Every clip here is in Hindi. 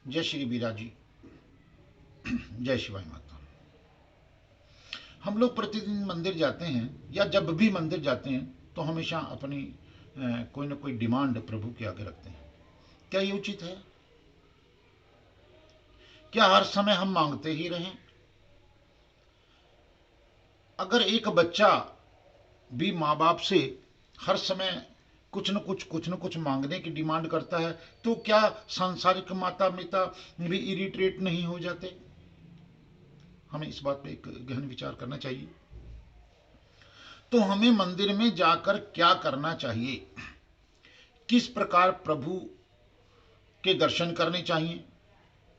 जय श्री बीरा जी। जय शिवाय माता। हम लोग प्रतिदिन मंदिर जाते हैं या जब भी मंदिर जाते हैं तो हमेशा अपनी कोई ना कोई डिमांड प्रभु के आगे रखते हैं। क्या ये उचित है? क्या हर समय हम मांगते ही रहें? अगर एक बच्चा भी माँ बाप से हर समय कुछ न कुछ मांगने की डिमांड करता है तो क्या सांसारिक माता पिता भी इरिटेट नहीं हो जाते? हमें इस बात पे एक गहन विचार करना चाहिए। तो हमें मंदिर में जाकर क्या करना चाहिए, किस प्रकार प्रभु के दर्शन करने चाहिए,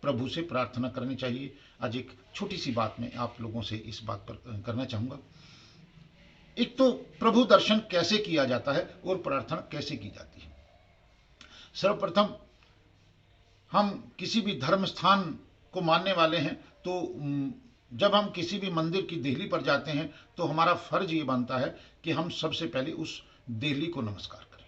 प्रभु से प्रार्थना करनी चाहिए। आज एक छोटी सी बात मैं आप लोगों से इस बात पर करना चाहूँगा। एक तो प्रभु दर्शन कैसे किया जाता है और प्रार्थना कैसे की जाती है। सर्वप्रथम हम किसी भी धर्म स्थान को मानने वाले हैं तो जब हम किसी भी मंदिर की देहली पर जाते हैं तो हमारा फर्ज ये बनता है कि हम सबसे पहले उस देहली को नमस्कार करें।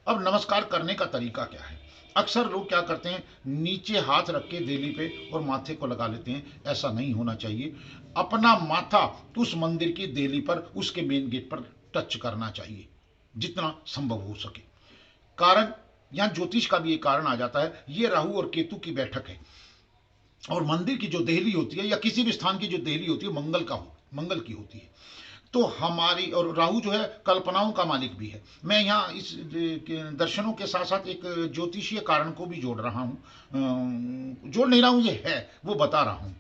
अब नमस्कार करने का तरीका क्या है? अक्सर लोग क्या करते हैं, नीचे हाथ रख के देहली पे और माथे को लगा लेते हैं। ऐसा नहीं होना चाहिए। अपना माथा उस मंदिर की देहली पर, उसके मेन गेट पर टच करना चाहिए जितना संभव हो सके। कारण यहाँ ज्योतिष का भी एक कारण आ जाता है। ये राहु और केतु की बैठक है और मंदिर की जो देहली होती है या किसी भी स्थान की जो देहली होती है मंगल की होती है। तो हमारी, और राहु जो है कल्पनाओं का मालिक भी है। मैं यहाँ इस दर्शनों के साथ साथ एक ज्योतिषीय कारण को भी जोड़ रहा हूँ, जोड़ नहीं रहा हूँ, ये है वो बता रहा हूँ।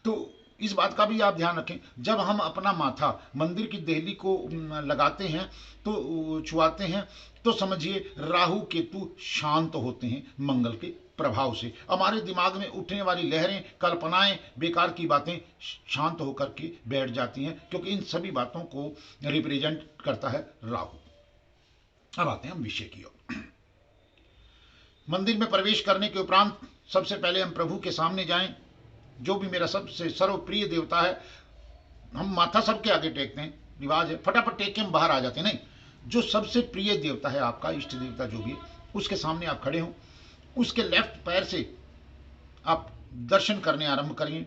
तो इस बात का भी आप ध्यान रखें, जब हम अपना माथा मंदिर की देहली को लगाते हैं तो छुआते हैं तो समझिए राहु केतु शांत होते हैं मंगल के प्रभाव से। हमारे दिमाग में उठने वाली लहरें, कल्पनाएं, बेकार की बातें शांत होकर के बैठ जाती हैं, क्योंकि इन सभी बातों को रिप्रेजेंट करता है राहु। अब आते हैं हम विषय की ओर। मंदिर में प्रवेश करने के उपरांत सबसे पहले हम प्रभु के सामने जाएं। जो भी मेरा सबसे सर्वप्रिय देवता है, हम माथा सबके आगे टेकते हैं, रिवाज है, फटाफट टेक के हम बाहर आ जाते हैं। नहीं, जो सबसे प्रिय देवता है, आपका इष्ट देवता जो भी है, उसके सामने आप खड़े हो, उसके लेफ्ट पैर से आप दर्शन करने आरंभ करिए।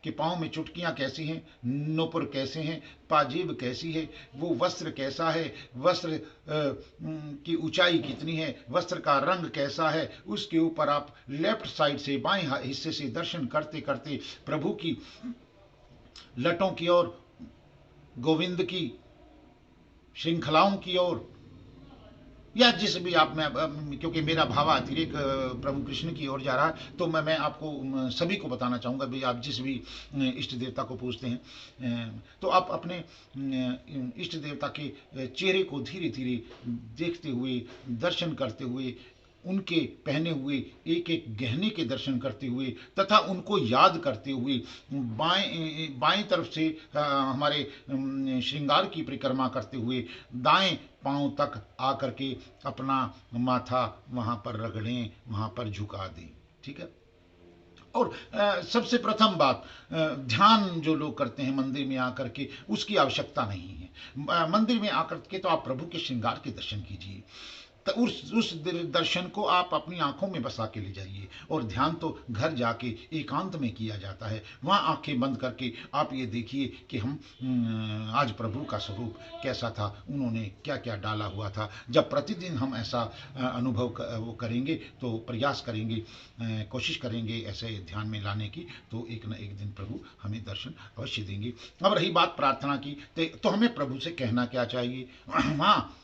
कि पाँव में चुटकियाँ कैसी हैं, नोपुर कैसे हैं, पाजेब कैसी है, वो वस्त्र कैसा है, वस्त्र की ऊंचाई कितनी है, वस्त्र का रंग कैसा है, उसके ऊपर आप लेफ्ट साइड से बाएं हिस्से से दर्शन करते करते प्रभु की लटों की ओर, गोविंद की श्रृंखलाओं की ओर, या जिस भी आप में, क्योंकि मेरा भाव अतिरेक प्रभु कृष्ण की ओर जा रहा है तो मैं आपको सभी को बताना चाहूँगा भी आप जिस भी इष्ट देवता को पूजते हैं तो आप अपने इष्ट देवता के चेहरे को धीरे धीरे देखते हुए, दर्शन करते हुए, उनके पहने हुए एक एक गहने के दर्शन करते हुए तथा उनको याद करते हुए बाएं बाएं तरफ से हमारे श्रृंगार की परिक्रमा करते हुए दाएं पांव तक आकर के अपना माथा वहां पर रगड़ें, वहां पर झुका दें। ठीक है। और सबसे प्रथम बात, ध्यान जो लोग करते हैं मंदिर में आकर के, उसकी आवश्यकता नहीं है। मंदिर में आकर के तो आप प्रभु के श्रृंगार के दर्शन कीजिए, तो उस दर्शन को आप अपनी आंखों में बसा के ले जाइए। और ध्यान तो घर जाके एकांत में किया जाता है। वहाँ आंखें बंद करके आप ये देखिए कि हम आज प्रभु का स्वरूप कैसा था, उन्होंने क्या क्या डाला हुआ था। जब प्रतिदिन हम ऐसा अनुभव वो करेंगे तो प्रयास करेंगे, कोशिश करेंगे ऐसे ध्यान में लाने की, तो एक न एक दिन प्रभु हमें दर्शन अवश्य देंगे। अब रही बात प्रार्थना की, तो हमें प्रभु से कहना क्या चाहिए? हाँ,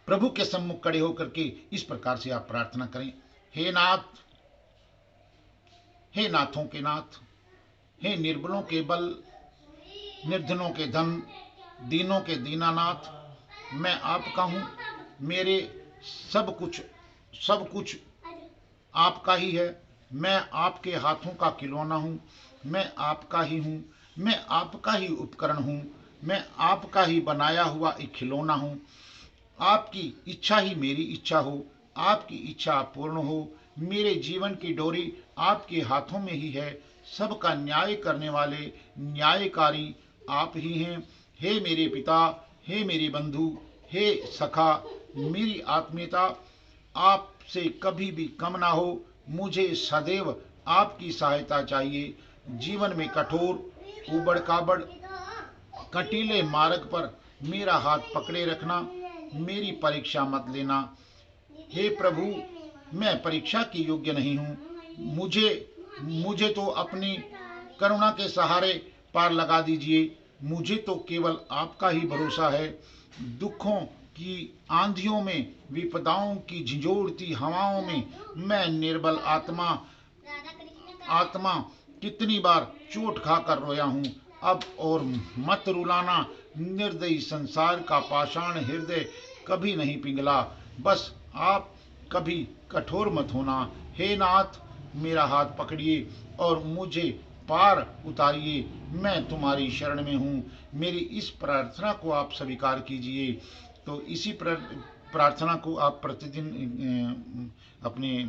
प्रभु के सम्मुख खड़े होकर के इस प्रकार से आप प्रार्थना करें, हे नाथ, हे नाथों के नाथ, हे निर्बलों के बल, निर्धनों के धन, दीनों के दीनानाथ, मैं आपका हूँ। मेरे सब कुछ आपका ही है। मैं आपके हाथों का खिलौना हूँ। मैं आपका ही हूँ। मैं आपका ही उपकरण हूँ। मैं आपका ही बनाया हुआ एक खिलौना हूँ। आपकी इच्छा ही मेरी इच्छा हो, आपकी इच्छा पूर्ण हो। मेरे जीवन की डोरी आपके हाथों में ही है। सबका न्याय करने वाले न्यायकारी आप ही हैं। हे मेरे पिता, हे मेरे बंधु, हे सखा, मेरी आत्मीयता, आपसे कभी भी कम ना हो। मुझे सदैव आपकी सहायता चाहिए। जीवन में कठोर उबड़ खाबड़ कटीले मार्ग पर मेरा हाथ पकड़े रखना। मेरी परीक्षा मत लेना। हे प्रभु, मैं परीक्षा के योग्य नहीं हूँ। मुझे मुझे तो अपनी करुणा के सहारे पार लगा दीजिए। मुझे तो केवल आपका ही भरोसा है। दुखों की आंधियों में, विपदाओं की झिझोड़ती हवाओं में मैं निर्बल आत्मा आत्मा कितनी बार चोट खाकर रोया हूँ। अब और मत रुलाना। निर्दयी संसार का पाषाण हृदय कभी नहीं पिघला। बस आप कभी कठोर मत होना। हे नाथ, मेरा हाथ पकड़िए और मुझे पार उतारिए। मैं तुम्हारी शरण में हूँ। मेरी इस प्रार्थना को आप स्वीकार कीजिए। तो इसी प्रार्थना को आप प्रतिदिन अपने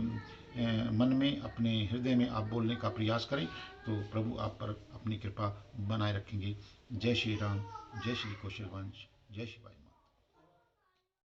मन में, अपने हृदय में आप बोलने का प्रयास करें, तो प्रभु आप पर अपनी कृपा बनाए रखेंगे। जय श्री राम, जय श्री कौशल वंश, जय शिवाय।